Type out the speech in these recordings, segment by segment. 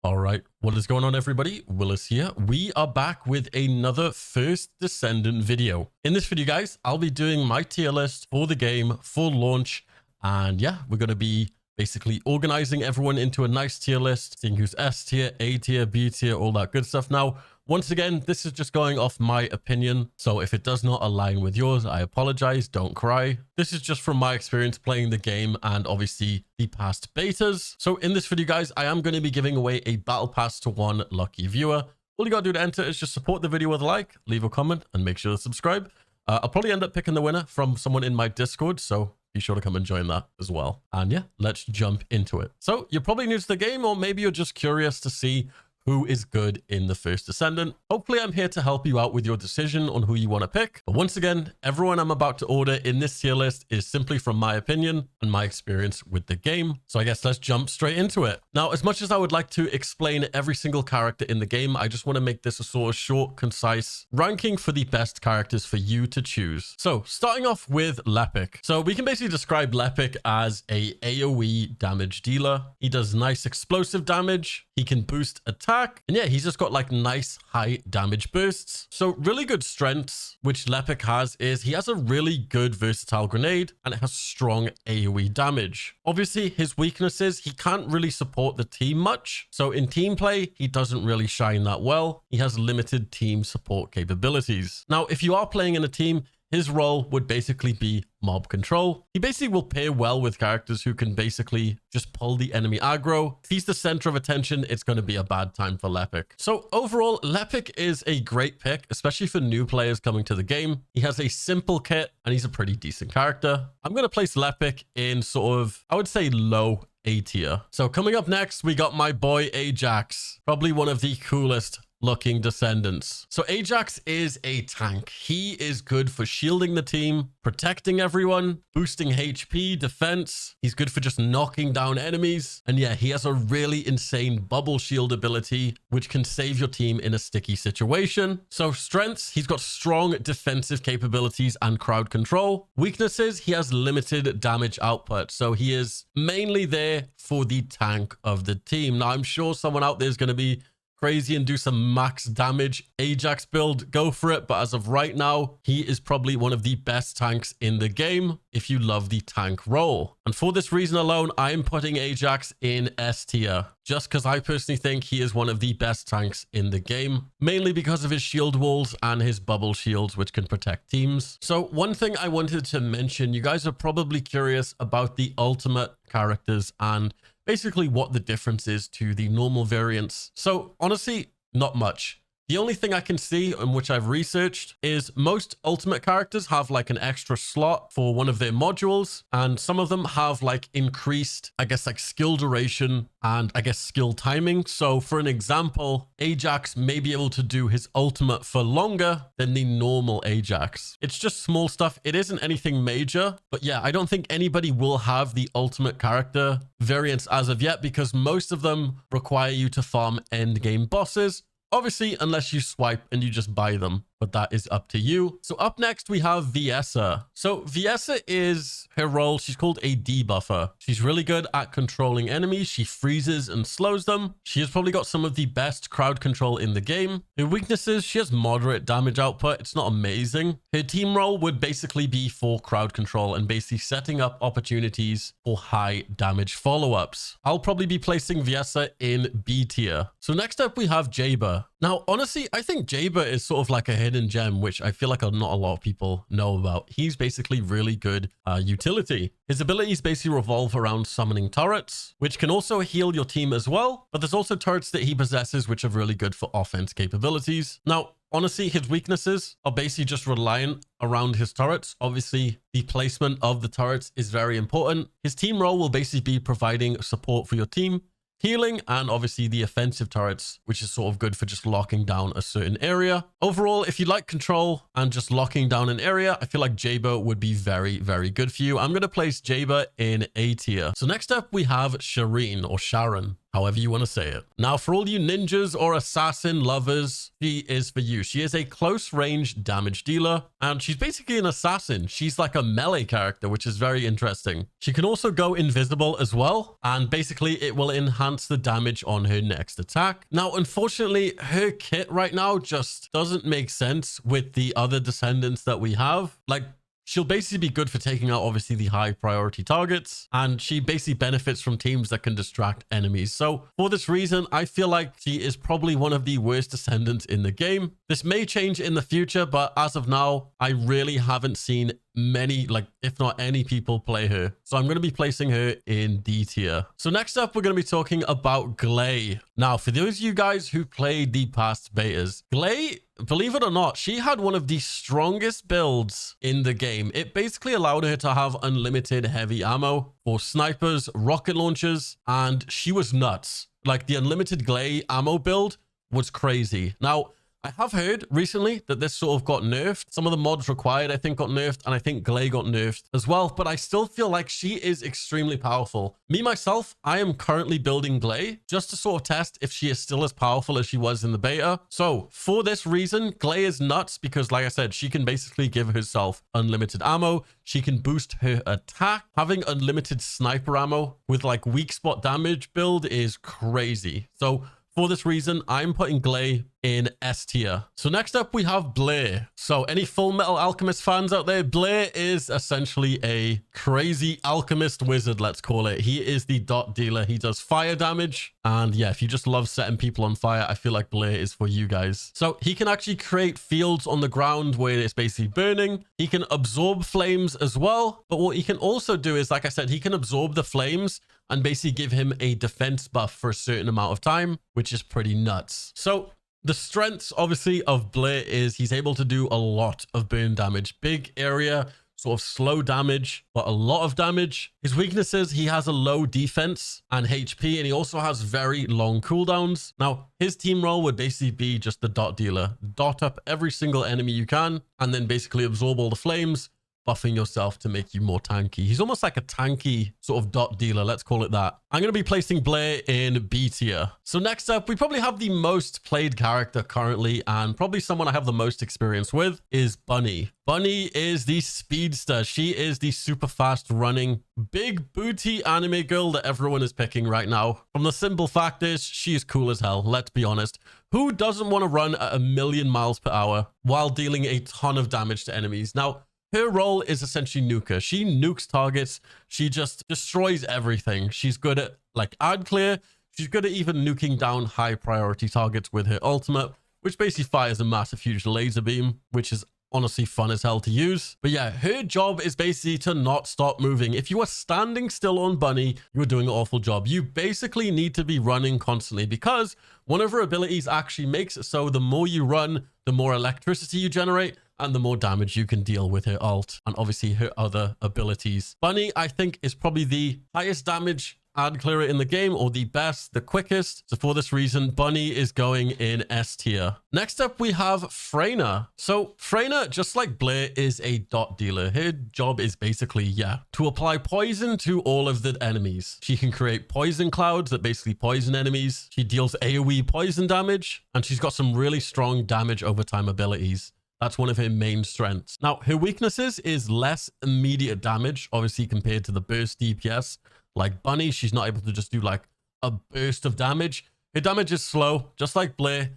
All right, what is going on, everybody? Willis here. We are back with another First Descendant video. In this video, guys, I'll be doing my tier list for the game for launch. And yeah, we're going to be basically organizing everyone into a nice tier list, seeing who's S tier, A tier, B tier, all that good stuff. Now, once again, this is just going off my opinion. So if it does not align with yours, I apologize. Don't cry. This is just from my experience playing the game and obviously the past betas. So in this video, guys, I am going to be giving away a battle pass to one lucky viewer. All you got to do to enter is just support the video with a like, leave a comment, and make sure to subscribe. I'll probably end up picking the winner from someone in my Discord, so be sure to come and join that as well. And yeah, let's jump into it. So you're probably new to the game, or maybe you're just curious to see who is good in the First Descendant. Hopefully I'm here to help you out with your decision on who you want to pick. But once again, everyone I'm about to order in this tier list is simply from my opinion and my experience with the game. So I guess let's jump straight into it. Now, as much as I would like to explain every single character in the game, I just want to make this a sort of short, concise ranking for the best characters for you to choose. So starting off with Lepic. So we can basically describe Lepic as a AoE damage dealer. He does nice explosive damage. He can boost attack. And yeah, he's just got like nice high damage bursts. So really good strengths, which Lepic has, is he has a really good versatile grenade and it has strong AoE damage. Obviously, his weaknesses, he can't really support the team much. So in team play, he doesn't really shine that well. He has limited team support capabilities. Now, if you are playing in a team, his role would basically be mob control. He basically will pair well with characters who can basically just pull the enemy aggro. If he's the center of attention, it's going to be a bad time for Lepic. So overall, Lepic is a great pick, especially for new players coming to the game. He has a simple kit and he's a pretty decent character. I'm going to place Lepic in sort of, I would say, low A tier. So coming up next, we got my boy Ajax, probably one of the coolest looking descendants. So Ajax is a tank. He is good for shielding the team, protecting everyone, boosting HP, defense. He's good for just knocking down enemies. And yeah, he has a really insane bubble shield ability, which can save your team in a sticky situation. So strengths, he's got strong defensive capabilities and crowd control. Weaknesses, he has limited damage output. So he is mainly there for the tank of the team. Now, I'm sure someone out there is going to be crazy and do some max damage Ajax build. Go for it. But as of right now, he is probably one of the best tanks in the game if you love the tank role. And for this reason alone, I'm putting Ajax in S tier, just because I personally think he is one of the best tanks in the game, mainly because of his shield walls and his bubble shields, which can protect teams. So one thing I wanted to mention, you guys are probably curious about the ultimate characters and basically what the difference is to the normal variants. So honestly, not much. The only thing I can see, and which I've researched, is most ultimate characters have like an extra slot for one of their modules, and some of them have like increased, I guess, like skill duration and I guess skill timing. So for an example, Ajax may be able to do his ultimate for longer than the normal Ajax. It's just small stuff. It isn't anything major, but yeah, I don't think anybody will have the ultimate character variants as of yet, because most of them require you to farm end game bosses. Obviously, unless you swipe and you just buy them, but that is up to you. So up next, we have Viessa. So Viessa is her role. She's called a debuffer. She's really good at controlling enemies. She freezes and slows them. She has probably got some of the best crowd control in the game. Her weaknesses, she has moderate damage output. It's not amazing. Her team role would basically be for crowd control and basically setting up opportunities for high damage follow-ups. I'll probably be placing Viessa in B tier. So next up, we have Jayber. Now, honestly, I think Jayber is sort of like a hidden gem, which I feel like not a lot of people know about. He's basically really good utility. His abilities basically revolve around summoning turrets, which can also heal your team as well. But there's also turrets that he possesses, which are really good for offense capabilities. Now, honestly, his weaknesses are basically just reliant around his turrets. Obviously, the placement of the turrets is very important. His team role will basically be providing support for your team, healing, and obviously the offensive turrets, which is sort of good for just locking down a certain area. Overall, if you like control and just locking down an area, I feel like Jayber would be very, very good for you. I'm going to place Jayber in A tier. So next up, we have Sharen or Sharen. however you want to say it. Now, for all you ninjas or assassin lovers, she is for you. She is a close range damage dealer, and she's basically an assassin. She's like a melee character, which is very interesting. She can also go invisible as well, and basically it will enhance the damage on her next attack. Now, unfortunately, her kit right now just doesn't make sense with the other descendants that we have. Like, she'll basically be good for taking out, obviously, the high priority targets, and she basically benefits from teams that can distract enemies. So for this reason, I feel like she is probably one of the worst descendants in the game. This may change in the future, but as of now, I really haven't seen many, like if not any people play her. So I'm going to be placing her in D tier. So next up, we're going to be talking about Gley. Now, for those of you guys who played the past betas, Gley, believe it or not, she had one of the strongest builds in the game. It basically allowed her to have unlimited heavy ammo for snipers, rocket launchers, and she was nuts. Like the unlimited Gley ammo build was crazy. Now, I have heard recently that this sort of got nerfed. Some of the mods required, I think, got nerfed, and I think Gley got nerfed as well, but I still feel like she is extremely powerful. Me, myself, I am currently building Gley just to sort of test if she is still as powerful as she was in the beta. So for this reason, Gley is nuts because, like I said, she can basically give herself unlimited ammo. She can boost her attack. Having unlimited sniper ammo with like weak spot damage build is crazy. So for this reason, I'm putting Gley in S tier. So next up, we have Blair. So any Full Metal Alchemist fans out there, Blair is essentially a crazy alchemist wizard, let's call it. He is the dot dealer. He does fire damage. And yeah, if you just love setting people on fire, I feel like Blair is for you guys. So he can actually create fields on the ground where it's basically burning. He can absorb flames as well. But what he can also do is, like I said, he can absorb the flames and basically give him a defense buff for a certain amount of time, which is pretty nuts. So the strengths, obviously, of Blair is he's able to do a lot of burn damage. Big area, sort of slow damage, but a lot of damage. His weaknesses, he has a low defense and HP, and he also has very long cooldowns. Now, his team role would basically be just the dot dealer. Dot up every single enemy you can, and then basically absorb all the flames, buffing yourself to make you more tanky. He's almost like a tanky sort of dot dealer, let's call it that. I'm going to be placing Blair in B tier. So next up, we probably have the most played character currently, and probably someone I have the most experience with is Bunny. Bunny is the speedster. She is the super fast running, big booty anime girl that everyone is picking right now. From the simple fact is, she is cool as hell, let's be honest. Who doesn't want to run at 1,000,000 miles per hour while dealing a ton of damage to enemies? Now, her role is essentially nuker. She nukes targets. She just destroys everything. She's good at like ad clear. She's good at even nuking down high priority targets with her ultimate, which basically fires a massive huge laser beam, which is honestly fun as hell to use. But yeah, her job is basically to not stop moving. If you are standing still on Bunny, you're doing an awful job. You basically need to be running constantly because one of her abilities actually makes it so the more you run, the more electricity you generate, and the more damage you can deal with her ult and obviously her other abilities. Bunny, I think, is probably the highest damage ad clearer in the game, or the best, the quickest. So for this reason, Bunny is going in S tier. Next up, we have Freyna. So Freyna, just like Blair, is a dot dealer. Her job is basically, yeah, to apply poison to all of the enemies. She can create poison clouds that basically poison enemies. She deals AoE poison damage, and she's got some really strong damage over time abilities. That's one of her main strengths. Now, her weaknesses is less immediate damage, obviously, compared to the burst DPS. Like Bunny, she's not able to just do like a burst of damage. Her damage is slow, just like Blair.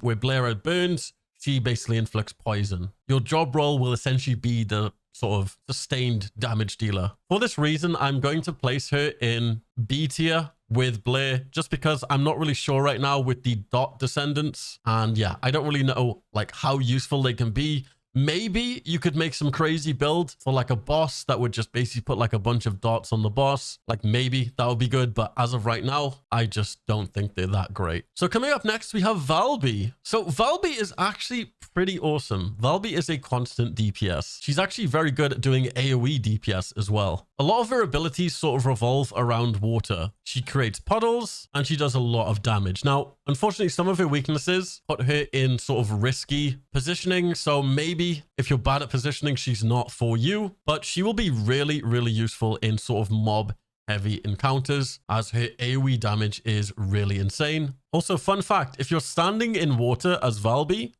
Where Blair burns, she basically inflicts poison. Your job role will essentially be the sort of sustained damage dealer. For this reason, I'm going to place her in B tier with Blair, just because I'm not really sure right now with the dot descendants. And yeah, I don't really know like how useful they can be. Maybe you could make some crazy build for like a boss that would just basically put like a bunch of dots on the boss. Like maybe that would be good. But as of right now, I just don't think they're that great. So coming up next, we have Valby. So Valby is actually pretty awesome. Valby is a constant DPS. She's actually very good at doing AoE DPS as well. A lot of her abilities sort of revolve around water. She creates puddles and she does a lot of damage. Now, unfortunately, some of her weaknesses put her in sort of risky positioning. So maybe if you're bad at positioning, she's not for you, but she will be really, really useful in sort of mob heavy encounters, as her AoE damage is really insane. Also, fun fact, if you're standing in water as Valby,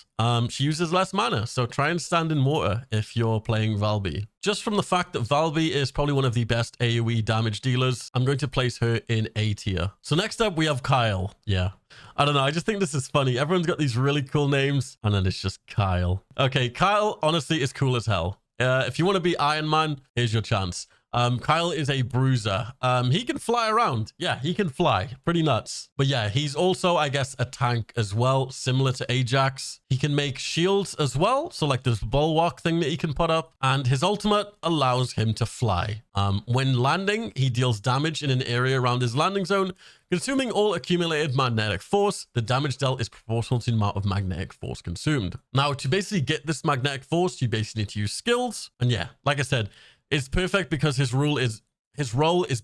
she uses less mana. So try and stand in water if you're playing Valby. Just from the fact that Valby is probably one of the best AoE damage dealers, I'm going to place her in A tier. So next up, we have Kyle. Yeah. I don't know. I just think this is funny. Everyone's got these really cool names, and then it's just Kyle. Okay, Kyle, honestly, is cool as hell. If you want to be Iron Man, here's your chance. Kyle is a bruiser. He can fly around. Yeah, he can fly. Pretty nuts. But yeah, he's also, I guess, a tank as well, similar to Ajax. He can make shields as well. So like this bulwark thing that he can put up. And his ultimate allows him to fly. When landing, he deals damage in an area around his landing zone. Consuming all accumulated magnetic force, the damage dealt is proportional to the amount of magnetic force consumed. Now, to basically get this magnetic force, you basically need to use skills. And yeah, like I said, it's perfect because his role is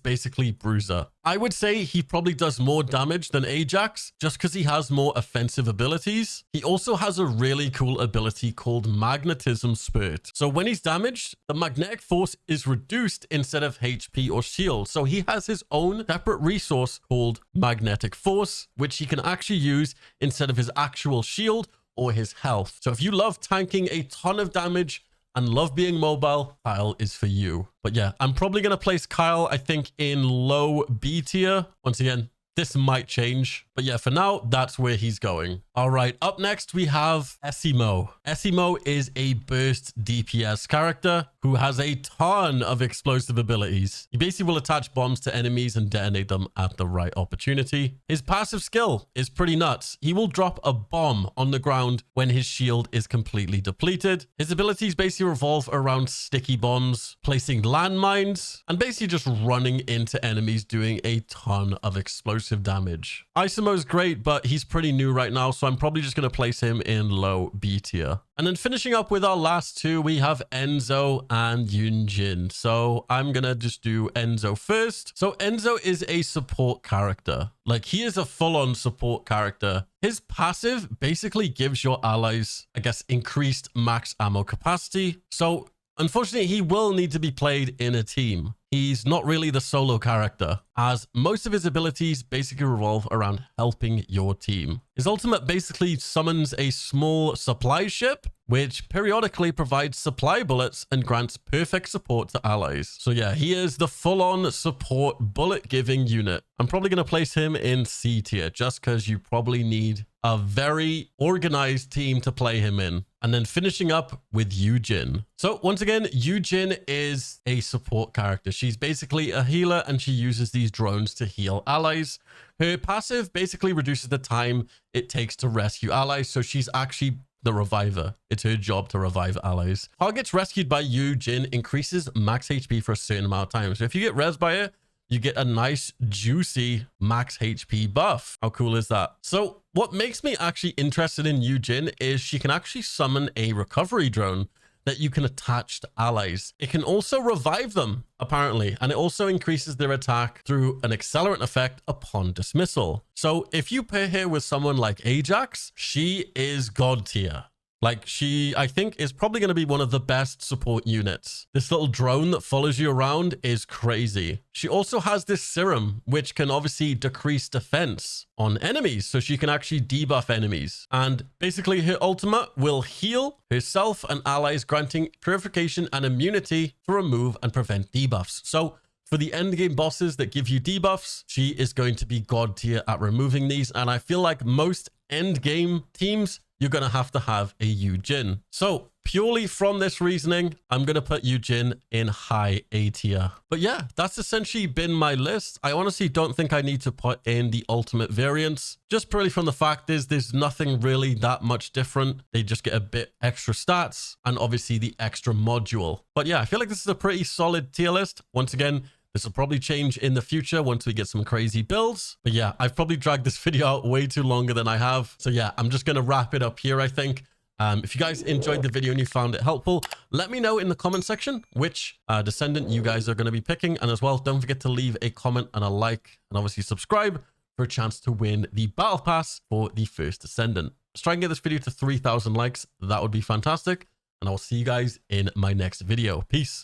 basically bruiser. I would say he probably does more damage than Ajax just because he has more offensive abilities. He also has a really cool ability called Magnetism Spurt. So when he's damaged, the magnetic force is reduced instead of HP or shield. So he has his own separate resource called Magnetic Force, which he can actually use instead of his actual shield or his health. So if you love tanking a ton of damage and love being mobile, Kyle is for you. But yeah, I'm probably going to place Kyle, I think, in low B tier. Once again, this might change. But yeah, for now, that's where he's going. All right, up next, we have Esiemo. Esiemo is a burst DPS character who has a ton of explosive abilities. He basically will attach bombs to enemies and detonate them at the right opportunity. His passive skill is pretty nuts. He will drop a bomb on the ground when his shield is completely depleted. His abilities basically revolve around sticky bombs, placing landmines, and basically just running into enemies doing a ton of explosive damage. Esiemo's great, but he's pretty new right now, so I'm probably just going to place him in low B tier. And then finishing up with our last two, we have Enzo and Yujin. So I'm going to just do Enzo first. So Enzo is a support character. Like, he is a full-on support character. His passive basically gives your allies, I guess, increased max ammo capacity. So unfortunately, he will need to be played in a team. He's not really the solo character, as most of his abilities basically revolve around helping your team. His ultimate basically summons a small supply ship, which periodically provides supply bullets and grants perfect support to allies. So yeah, he is the full-on support bullet-giving unit. I'm probably going to place him in C tier, just because you probably need a very organized team to play him in. And then finishing up with Yujin. So once again, Yujin is a support character. She's basically a healer and she uses these drones to heal allies. Her passive basically reduces the time it takes to rescue allies. So she's actually the reviver. It's her job to revive allies. Targets rescued by Yujin increases max HP for a certain amount of time. So if you get res by her, you get a nice, juicy max HP buff. How cool is that? So what makes me actually interested in Yujin is she can actually summon a recovery drone that you can attach to allies. It can also revive them, apparently, and it also increases their attack through an accelerant effect upon dismissal. So if you pair her with someone like Ajax, she is god tier. Like, she, I think, is probably going to be one of the best support units. This little drone that follows you around is crazy. She also has this serum, which can obviously decrease defense on enemies, so she can actually debuff enemies. And basically, her ultimate will heal herself and allies, granting purification and immunity to remove and prevent debuffs. So for the endgame bosses that give you debuffs, she is going to be god tier at removing these. And I feel like most endgame teams, you're going to have a Yujin. So purely from this reasoning, I'm going to put Yujin in high A tier. But yeah, that's essentially been my list. I honestly don't think I need to put in the ultimate variants. Just purely from the fact is there's nothing really that much different. They just get a bit extra stats and obviously the extra module. But yeah, I feel like this is a pretty solid tier list. Once again, this will probably change in the future once we get some crazy builds. But yeah, I've probably dragged this video out way too longer than I have. So yeah, I'm just going to wrap it up here, I think. If you guys enjoyed the video and you found it helpful, let me know in the comment section which Descendant you guys are going to be picking. And as well, don't forget to leave a comment and a like, and obviously subscribe for a chance to win the Battle Pass for the First Descendant. Let's try and get this video to 3,000 likes. That would be fantastic. And I will see you guys in my next video. Peace.